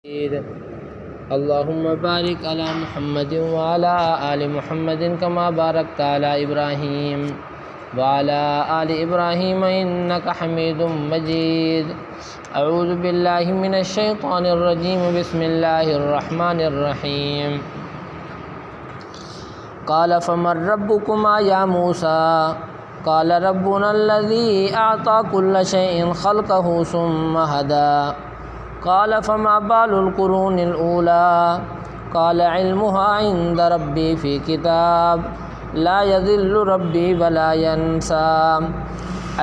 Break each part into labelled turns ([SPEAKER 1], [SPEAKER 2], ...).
[SPEAKER 1] اللهم بارك على محمد وعلى آل محمد كما باركت على إبراهيم وعلى آل إبراهيم إنك حميد مجيد. أعوذ بالله من الشيطان الرجيم. بسم الله الرحمن الرحيم. قال فمن ربكما يا موسى قال ربنا الذي أعطى كل شيء خلقه ثم هدى. قال فما بال القرون الأولى قال علمها عند ربي في كتاب لا يضل ربي ولا ينسى.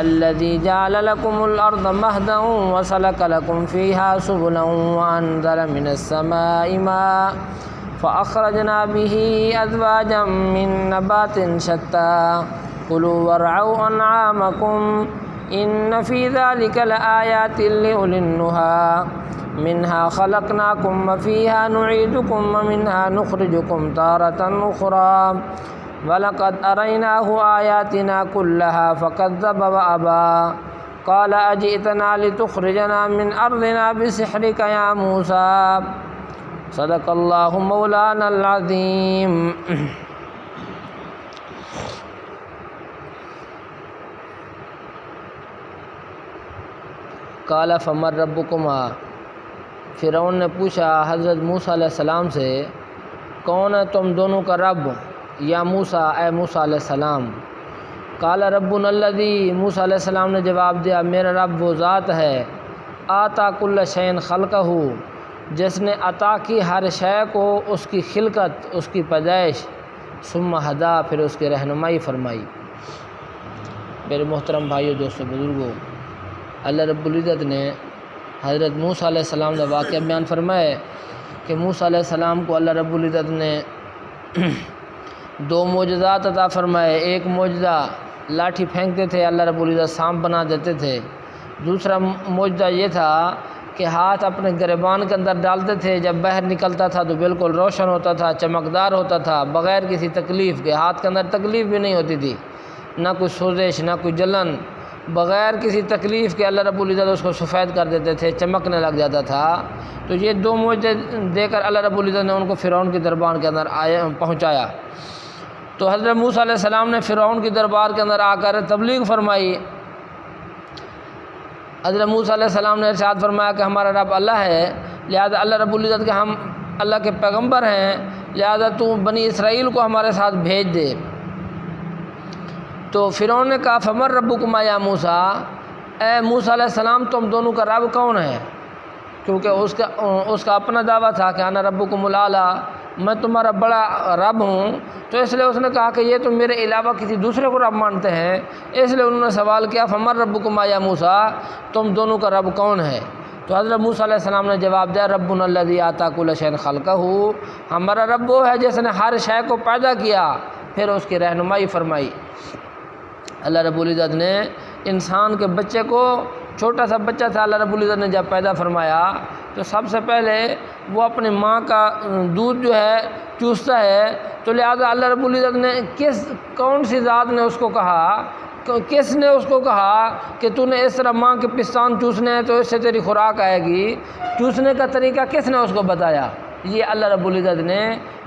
[SPEAKER 1] الذي جعل لكم الأرض مهدا وسلك لكم فيها سبلا وأنزل من السماء ماء فأخرجنا به أزواجا من نبات شتى كلوا وارعوا أنعامكم إن في ذلك لآيات لأولي النهى. منها خلقناكم وفيها نعيدكم ومنها نخرجكم تارة أخرى ولقد أريناه آياتنا كلها فكذب وأبى. قال أجئتنا لتخرجنا من أرضنا بسحرك يا موسى. صدق الله مولانا العظيم. قال فمن ربکما، فرعون نے پوچھا حضرت موسیٰ علیہ السلام سے کون ہے تم دونوں کا رب یا موسیٰ، اے موسیٰ علیہ السلام. قال ربنا الذی، موسیٰ علیہ السلام نے جواب دیا میرا رب وہ ذات ہے آتا کل شیء خلقہ، جس نے عطا کی ہر شے کو اس کی خلقت، اس کی پیدائش، ثم ہدا، پھر اس کی رہنمائی فرمائی. میرے محترم بھائیو، دوستو، بزرگوں، اللہ رب العزت نے حضرت موسیٰ علیہ السلام کا واقعہ بیان فرمایا کہ موسیٰ علیہ السلام کو اللہ رب العزت نے دو معجزات عطا فرمائے. ایک معجزہ لاٹھی پھینکتے تھے، اللہ رب العزت سانپ بنا دیتے تھے. دوسرا معجزہ یہ تھا کہ ہاتھ اپنے گریبان کے اندر ڈالتے تھے، جب باہر نکلتا تھا تو بالکل روشن ہوتا تھا، چمکدار ہوتا تھا، بغیر کسی تکلیف کے. ہاتھ کے اندر تکلیف بھی نہیں ہوتی تھی، نہ کوئی سوزش، نہ کوئی جلن، بغیر کسی تکلیف کے اللہ رب العزت اس کو سفید کر دیتے تھے، چمکنے لگ جاتا تھا. تو یہ دو معجزے دے کر اللہ رب العزت نے ان کو فرعون کے دربار کے اندر پہنچایا. تو حضرت موسیٰ علیہ السلام نے فرعون کے دربار کے اندر آ کر تبلیغ فرمائی. حضرت موسیٰ علیہ السلام نے ارشاد فرمایا کہ ہمارا رب اللہ ہے، لہذا اللہ رب العزت کے ہم اللہ کے پیغمبر ہیں، لہذا تو بنی اسرائیل کو ہمارے ساتھ بھیج دے. تو فرعون نے کہا فمن ربکما یا موسیٰ، اے موسیٰ علیہ السلام تم دونوں کا رب کون ہے؟ کیونکہ اس کا اپنا دعویٰ تھا کہ انا ربکم الاعلیٰ، میں تمہارا بڑا رب ہوں. تو اس لیے اس نے کہا کہ یہ تو میرے علاوہ کسی دوسرے کو رب مانتے ہیں، اس لیے انہوں نے سوال کیا فمن ربکما یا موسیٰ، تم دونوں کا رب کون ہے؟ تو حضرت موسیٰ علیہ السلام نے جواب دیا ربنا الذی اعطی کل شیء خلقہ، ہمارا رب وہ ہے جس نے ہر شے کو پیدا کیا، پھر اس کی رہنمائی فرمائی. اللہ رب العزت نے انسان کے بچے کو، چھوٹا سا بچہ تھا، اللہ رب العزت نے جب پیدا فرمایا تو سب سے پہلے وہ اپنی ماں کا دودھ جو ہے چوستا ہے. تو لہذا اللہ رب العزت نے کون سی ذات نے اس کو کہا، کس نے اس کو کہا کہ تو نے اس طرح ماں کے پستان چوسنے ہیں تو اس سے تیری خوراک آئے گی؟ چوسنے کا طریقہ کس نے اس کو بتایا؟ یہ اللہ رب العزت نے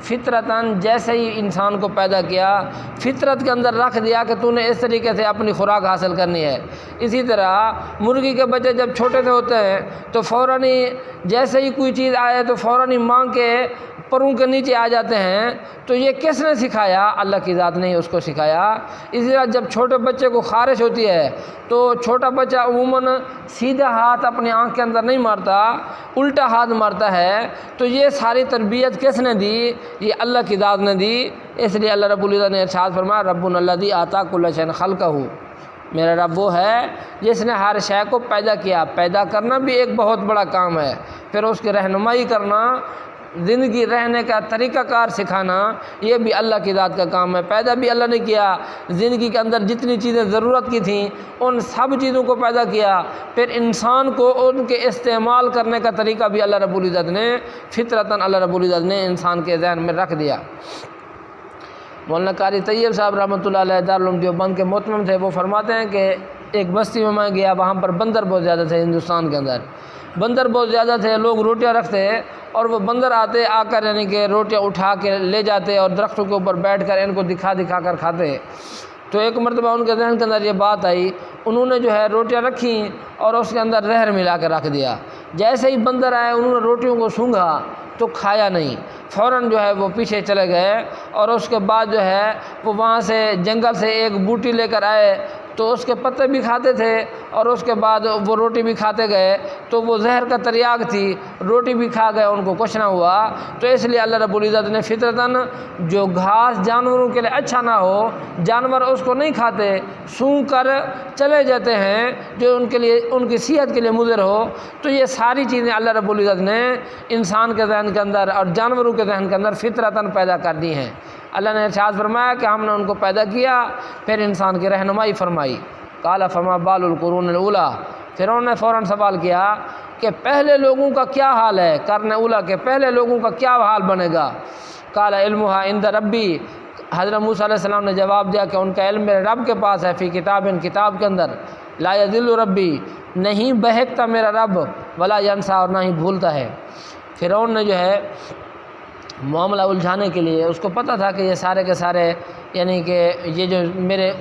[SPEAKER 1] فطرتاً جیسے ہی انسان کو پیدا کیا، فطرت کے اندر رکھ دیا کہ تو نے اس طریقے سے اپنی خوراک حاصل کرنی ہے. اسی طرح مرغی کے بچے جب چھوٹے سے ہوتے ہیں تو فوراً ہی جیسے ہی کوئی چیز آئے تو فوراً ہی ماں کے پروں کے نیچے آ جاتے ہیں. تو یہ کس نے سکھایا؟ اللہ کی ذات نے اس کو سکھایا. اسی طرح جب چھوٹے بچے کو خارش ہوتی ہے تو چھوٹا بچہ عموماً سیدھا ہاتھ اپنی آنکھ کے اندر نہیں مارتا، الٹا ہاتھ مارتا ہے. تو یہ ساری تربیت کس نے دی؟ یہ اللہ کی ذات نے دی. اس لیے اللہ رب العزت نے ارشاد فرمایا ربنا الذی اعطی کل شیء خلقہ، میرا رب وہ ہے جس نے ہر شے کو پیدا کیا. پیدا کرنا بھی ایک بہت بڑا کام ہے، پھر اس کی رہنمائی کرنا، زندگی رہنے کا طریقہ کار سکھانا، یہ بھی اللہ کی ذات کا کام ہے. پیدا بھی اللہ نے کیا، زندگی کے اندر جتنی چیزیں ضرورت کی تھیں ان سب چیزوں کو پیدا کیا، پھر انسان کو ان کے استعمال کرنے کا طریقہ بھی اللہ رب العزت نے فطرتاً اللہ رب العزت نے انسان کے ذہن میں رکھ دیا. مولانا قاری طیب صاحب رحمۃ اللہ علیہ دارالعلوم دیوبند کے محتمم تھے. وہ فرماتے ہیں کہ ایک بستی میں گیا، وہاں پر بندر بہت زیادہ تھے ہندوستان کے اندر. بندر بہت زیادہ تھے، لوگ روٹیاں رکھتے اور وہ بندر آتے آ کر یعنی کہ روٹیاں اٹھا کے لے جاتے اور درختوں کے اوپر بیٹھ کر ان کو دکھا کر کھاتے۔ تو ایک مرتبہ ان کے ذہن کے اندر یہ بات آئی، انہوں نے جو ہے روٹیاں رکھیں اور اس کے اندر زہر ملا کے رکھ دیا۔ جیسے ہی بندر آئے انہوں نے روٹیوں کو سونگھا تو کھایا نہیں، فوراً جو ہے وہ پیچھے چلے گئے، اور اس کے بعد جو ہے وہ وہاں سے جنگل سے ایک بوٹی لے کر آئے تو اس کے پتے بھی کھاتے تھے اور اس کے بعد وہ روٹی بھی کھاتے گئے، تو وہ زہر کا تریاق تھی، روٹی بھی کھا گئے، ان کو کچھ نہ ہوا۔ تو اس لیے اللہ رب العزت نے فطرتاً جو گھاس جانوروں کے لیے اچھا نہ ہو، جانور اس کو نہیں کھاتے، سونگھ کر چلے جاتے ہیں جو ان کے لیے ان کی صحت کے لیے مضر ہو، تو یہ ساری چیزیں اللہ رب العزت نے انسان کے ذہن کے اندر اور جانوروں کے ذہن کے اندر فطرتاً پیدا کر دی ہیں۔ اللہ نے ارشاد فرمایا کہ ہم نے ان کو پیدا کیا، پھر انسان کی رہنمائی فرمائی۔ قال فما بال القرون الاولی، پھر انہوں نے فوراً سوال کیا کہ پہلے لوگوں کا کیا حال ہے، قرن اولیٰ کے پہلے لوگوں کا کیا حال بنے گا۔ قال علمها عند ربی، حضرت موسیٰ علیہ السلام نے جواب دیا کہ ان کا علم میرے رب کے پاس ہے، فی کتاب، کتاب کے اندر، لا یضل ربی، نہیں بہکتا میرا رب، ولا ینسا، اور نہ ہی بھولتا ہے۔ فرعون نے جو ہے معاملہ الجھانے کے لیے، اس کو پتہ تھا کہ یہ سارے کے سارے یعنی کہ یہ جو میرے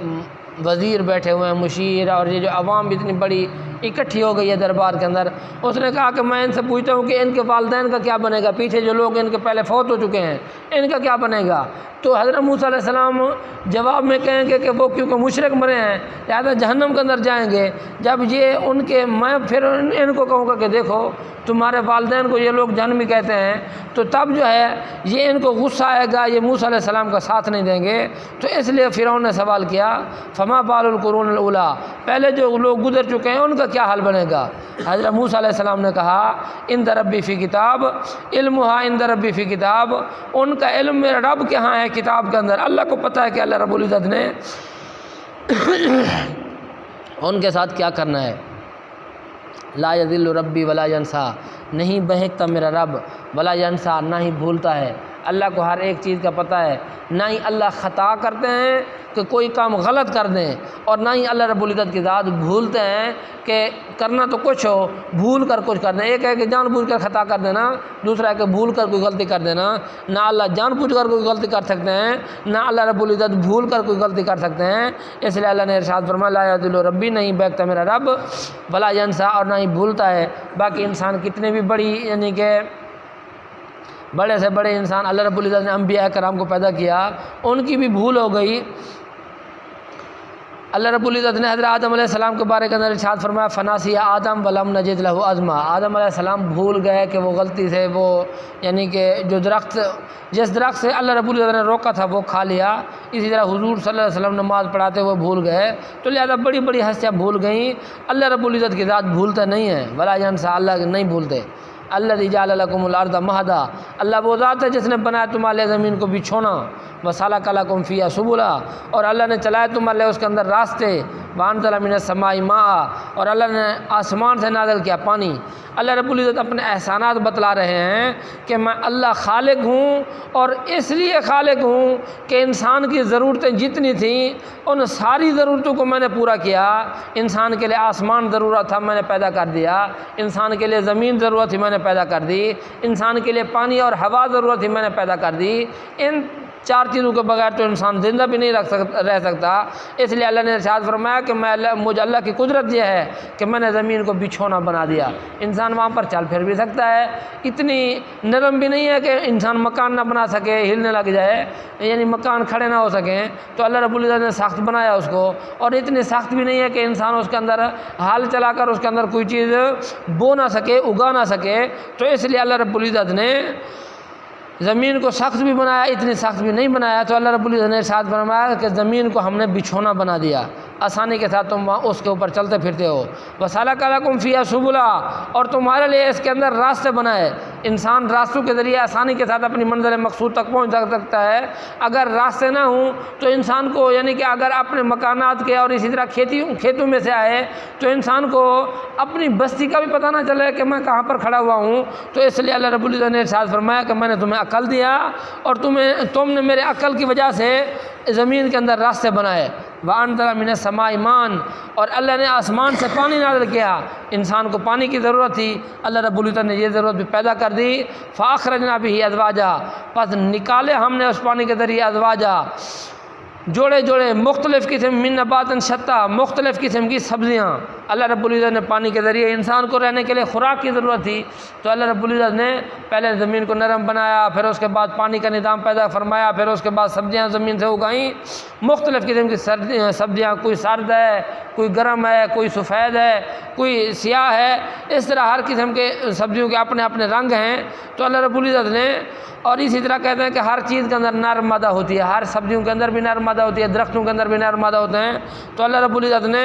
[SPEAKER 1] وزیر بیٹھے ہوئے ہیں، مشیر، اور یہ جو عوام اتنی بڑی اکٹھی ہو گئی ہے دربار کے اندر، اس نے کہا کہ میں ان سے پوچھتا ہوں کہ ان کے والدین کا کیا بنے گا، پیچھے جو لوگ ان کے پہلے فوت ہو چکے ہیں ان کا کیا بنے گا۔ تو حضرت موسیٰ علیہ السلام جواب میں کہیں گے کہ وہ کیونکہ مشرک مرے ہیں لہٰذا جہنم کے اندر جائیں گے۔ جب یہ ان کے میں پھر ان کو کہوں گا کہ دیکھو تمہارے والدین کو یہ لوگ جہنمی کہتے ہیں، تو تب جو ہے یہ ان کو غصہ آئے گا، یہ موسیٰ علیہ السلام کا ساتھ نہیں دیں گے۔ تو اس لیے فرعون نے سوال کیا فما بال القرون الاولی، پہلے جو لوگ گزر چکے ہیں ان کا کیا حال بنے گا۔ حضرت موسیٰ علیہ السلام نے کہا عند ربی فی کتاب، علمها عند ربی فی کتاب، ان کا علم میرے رب کے ہاں ہے کتاب کے اندر۔ اللہ کو پتہ ہے کہ اللہ رب العزت نے ان کے ساتھ کیا کرنا ہے۔ لا یضل ربی ولا ینسا، نہیں بہکتا میرا رب، ولا ینسا، نہ ہی بھولتا ہے۔ اللہ کو ہر ایک چیز کا پتہ ہے، نہ ہی اللہ خطا کرتے ہیں کہ کوئی کام غلط کر دیں، اور نہ ہی اللہ رب العزت کی ذات بھولتے ہیں کہ کرنا تو کچھ ہو بھول کر کچھ کر دیں۔ ایک ہے کہ جان بوجھ کر خطا کر دینا، دوسرا ہے کہ بھول کر کوئی غلطی کر دینا۔ نہ اللہ جان بوجھ کر کوئی غلطی کر سکتے ہیں، نہ اللہ رب العزت بھول کر کوئی غلطی کر سکتے ہیں۔ اس لیے اللہ نے ارشاد فرمایا لا یضل ربی، نہیں بہکتا میرا رب، ولا ینسا، اور نہ ہی بھولتا ہے۔ باقی انسان کتنے بھی بڑی یعنی کہ بڑے سے بڑے انسان اللہ رب العزت نے انبیاء کرام کو پیدا کیا، ان کی بھی بھول ہو گئی۔ اللہ رب العزت نے حضرت آدم علیہ السلام کے بارے کے اندر ارشاد فرمایا فناسی آدم ولم نجد لہ عزما، آدم علیہ السلام بھول گئے کہ وہ غلطی سے وہ یعنی کہ جو درخت جس درخت سے اللہ رب العزت نے روکا تھا وہ کھا لیا۔ اسی طرح حضور صلی اللہ علیہ وسلم نماز پڑھاتے ہوئے بھول گئے، تو لہذا بڑی بڑی ہستیاں بھول گئیں۔ اللہ رب العزت کی ذات بھولتے نہیں ہیں، ولا ینسا، اللہ نہیں بھولتے۔ الذی جعل لکم الارض مہدا، اللہ وہ ذات ہے جس نے بنایا تمہارے لیے زمین کو بچھونا، وسلک لکم فیہا سبلا، اور اللہ نے چلائے تمہارے لیے اس کے اندر راستے، وانزل من السماء ماء، اور اللہ نے آسمان سے نازل کیا پانی۔ اللہ رب العزت اپنے احسانات بتلا رہے ہیں کہ میں اللہ خالق ہوں، اور اس لیے خالق ہوں کہ انسان کی ضرورتیں جتنی تھیں ان ساری ضرورتوں کو میں نے پورا کیا۔ انسان کے لیے آسمان ضرورت تھا، میں نے پیدا کر دیا۔ انسان کے لیے زمین ضرورت تھی، میں نے پیدا کر دی۔ انسان کے لیے پانی اور ہوا ضرورت تھی، میں نے پیدا کر دی۔ ان چار چیزوں کے بغیر تو انسان زندہ بھی نہیں رہ سکتا۔ اس لیے اللہ نے ارشاد فرمایا کہ مجھے اللہ کی قدرت یہ ہے کہ میں نے زمین کو بچھونا بنا دیا، انسان وہاں پر چل پھر بھی سکتا ہے۔ اتنی نرم بھی نہیں ہے کہ انسان مکان نہ بنا سکے، ہلنے لگ جائے، یعنی مکان کھڑے نہ ہو سکیں، تو اللہ رب العزت نے سخت بنایا اس کو۔ اور اتنی سخت بھی نہیں ہے کہ انسان اس کے اندر ہال چلا کر اس کے اندر کوئی چیز بو نہ سکے، اگا نہ سکے۔ تو اس لیے اللہ رب العزت نے زمین کو سخت بھی بنایا، اتنی سخت بھی نہیں بنایا۔ تو اللہ رب العزت نے ارشاد فرمایا کہ زمین کو ہم نے بچھونا بنا دیا، آسانی کے ساتھ تم وہاں اس کے اوپر چلتے پھرتے ہو۔ وَسَلَكَ لَكُمْ فِيهَا سُبُلًا، اور تمہارے لیے اس کے اندر راستے بنائے۔ انسان راستوں کے ذریعے آسانی کے ساتھ اپنی منزل مقصود تک پہنچ سکتا ہے۔ اگر راستے نہ ہوں تو انسان کو یعنی کہ اگر اپنے مکانات کے اور اسی طرح کھیتوں میں سے آئے تو انسان کو اپنی بستی کا بھی پتہ نہ چلے کہ میں کہاں پر کھڑا ہوا ہوں۔ تو اس لیے اللہ رب العزت نے ارشاد فرمایا کہ میں نے تمہیں عقل دیا، اور تم نے میرے عقل کی وجہ سے زمین کے اندر راستے بنائے۔ وَأَنزَلَ مِنَ السَّمَاءِ مَاءً، اور اللہ نے آسمان سے پانی نازل کیا۔ انسان کو پانی کی ضرورت تھی، اللہ رب العزت نے یہ ضرورت بھی پیدا کر دی۔ فَأَخْرَجْنَا بِهِ أَزْوَاجًا، پس نکالے ہم نے اس پانی کے ذریعے ازواجا، جوڑے جوڑے، مختلف قسم، من نبات شتیٰ، مختلف قسم کی سبزیاں۔ اللہ رب العزت نے پانی کے ذریعے انسان کو رہنے کے لیے خوراک کی ضرورت تھی، تو اللہ رب العزت نے پہلے زمین کو نرم بنایا، پھر اس کے بعد پانی کا نظام پیدا فرمایا، پھر اس کے بعد سبزیاں زمین سے اگائیں، مختلف قسم کی سبزیاں، کوئی سرد ہے، کوئی گرم ہے، کوئی سفید ہے، کوئی سیاہ ہے، اس طرح ہر قسم کے سبزیوں کے اپنے اپنے رنگ ہیں۔ تو اللہ رب العزت نے، اور اسی طرح کہتے ہیں کہ ہر چیز کے اندر نر مادہ ہوتی ہے، ہر سبزیوں کے اندر بھی نر مادہ ہوتی ہے، درختوں کے اندر بھی نر مادہ ہوتے ہیں۔ تو اللہ رب العزت نے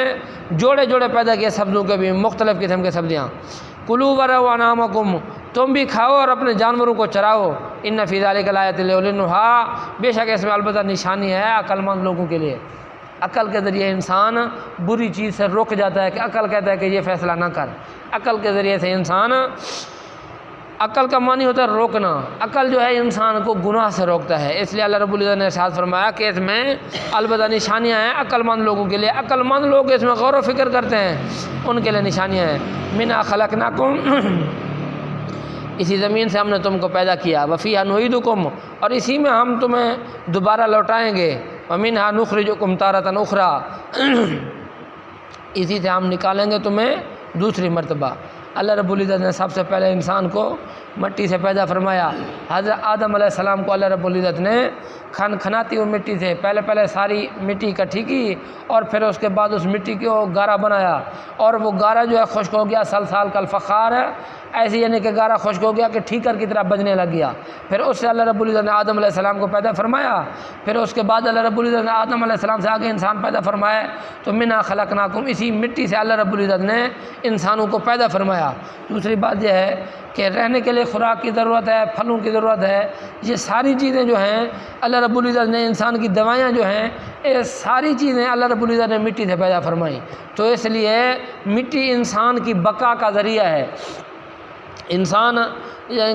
[SPEAKER 1] جوڑے جوڑے پیدا کیے سبزیوں کے بھی، مختلف قسم کے سبزیاں۔ کلوا ورعوا انعامکم، تم بھی کھاؤ اور اپنے جانوروں کو چراؤ۔ ان فی ذلک لآیۃ لأولی النہیٰ، بے شک اس میں البتہ نشانی ہے عقل مند لوگوں کے لیے۔ عقل کے ذریعے انسان بری چیز سے رک جاتا ہے، کہ عقل کہتا ہے کہ یہ فیصلہ نہ کر۔ عقل کے ذریعے سے انسان، عقل کا معنی ہوتا ہے روکنا، عقل جو ہے انسان کو گناہ سے روکتا ہے۔ اس لیے اللہ رب العزت نے ارشاد فرمایا کہ اس میں البتہ نشانیاں ہیں عقل مند لوگوں کے لیے۔ عقل مند لوگ اس میں غور و فکر کرتے ہیں، ان کے لیے نشانیاں ہیں۔ منہا خلقناکم، اسی زمین سے ہم نے تم کو پیدا کیا، وفیہا نعیدکم، اور اسی میں ہم تمہیں دوبارہ لوٹائیں گے، ومنہا نخرجکم تارۃ اخری، اسی سے ہم نکالیں گے تمہیں دوسری مرتبہ۔ اللہ رب العزت نے سب سے پہلے انسان کو مٹی سے پیدا فرمایا۔ حضرت آدم علیہ السلام کو اللہ رب العزت نے کھنکھناتی ہوئی مٹی سے پہلے ساری مٹی اکٹھی کی، اور پھر اس کے بعد اس مٹی کو گارا بنایا، اور وہ گارا جو ہے خشک ہو گیا، سلسال کالفخار ہے، ایسی یعنی کہ گارا خشک ہو گیا کہ ٹھیکر کی طرح بجنے لگ گیا۔ پھر اس سے اللہ رب العزت نے آدم علیہ السلام کو پیدا فرمایا۔ پھر اس کے بعد اللہ رب العزت نے آدم علیہ السلام سے آگے انسان پیدا فرمایا، تو منہا خلقناکم، اسی مٹی سے اللہ رب العزت نے انسانوں کو پیدا فرمایا۔ دوسری بات یہ ہے کہ رہنے کے لیے خوراک کی ضرورت ہے، پھلوں کی ضرورت ہے، یہ ساری چیزیں جو ہیں اللہ رب العزت نے، انسان کی دوائیاں جو ہیں، یہ ساری چیزیں اللہ رب العزت نے مٹی سے پیدا فرمائیں۔ تو اس لیے مٹی انسان کی بقا کا ذریعہ ہے۔ انسان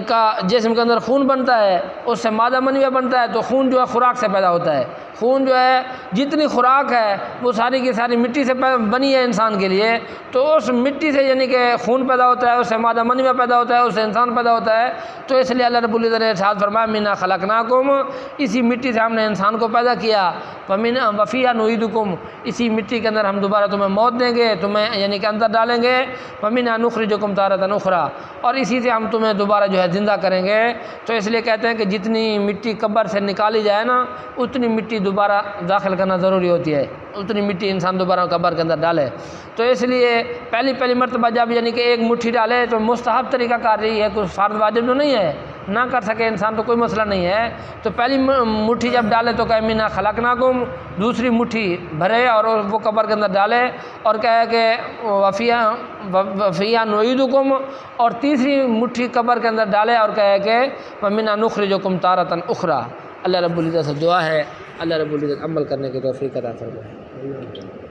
[SPEAKER 1] کا جسم کے اندر خون بنتا ہے، اس سے مادہ منویہ بنتا ہے، تو خون جو ہے خوراک سے پیدا ہوتا ہے۔ خون جو ہے جتنی خوراک ہے وہ ساری کی ساری مٹی سے بنی ہے انسان کے لیے، تو اس مٹی سے یعنی کہ خون پیدا ہوتا ہے، اس سے مادہ منویہ پیدا ہوتا ہے، اس سے انسان پیدا ہوتا ہے۔ تو اس لیے اللہ رب العزت نے ارشاد فرمایا منہا خلقناکم، اسی مٹی سے ہم نے انسان کو پیدا کیا، وفیہا نعیدکم، اسی مٹی کے اندر ہم دوبارہ تمہیں موت دیں گے، تمہیں یعنی کہ اندر ڈالیں گے، ومنہا نخرجکم تارۃ اخری، اور اسی سے ہم تمہیں دوبارہ جو ہے زندہ کریں گے۔ تو اس لیے کہتے ہیں کہ جتنی مٹی قبر سے نکالی جائے نا، اتنی مٹی دوبارہ داخل کرنا ضروری ہوتی ہے، اتنی مٹی انسان دوبارہ قبر کے اندر ڈالے۔ تو اس لیے پہلی مرتبہ جب یعنی کہ ایک مٹھی ڈالے تو مستحب طریقہ کار رہی ہے، کوئی فرض واجب تو نہیں ہے، نہ کر سکے انسان تو کوئی مسئلہ نہیں ہے۔ تو پہلی مٹھی جب ڈالے تو کہے منہا خلقناکم، دوسری مٹھی بھرے اور وہ قبر کے اندر ڈالے، اور کہے کہ وفیہا نعیدکم، اور تیسری مٹھی قبر کے اندر ڈالے اور کہے کہ ومنہا نخرجکم تارۃ اخری۔ اللہ رب العزت سے دعا ہے اللہ رب العزت عمل کرنے کی توفیق عطا فرمائے۔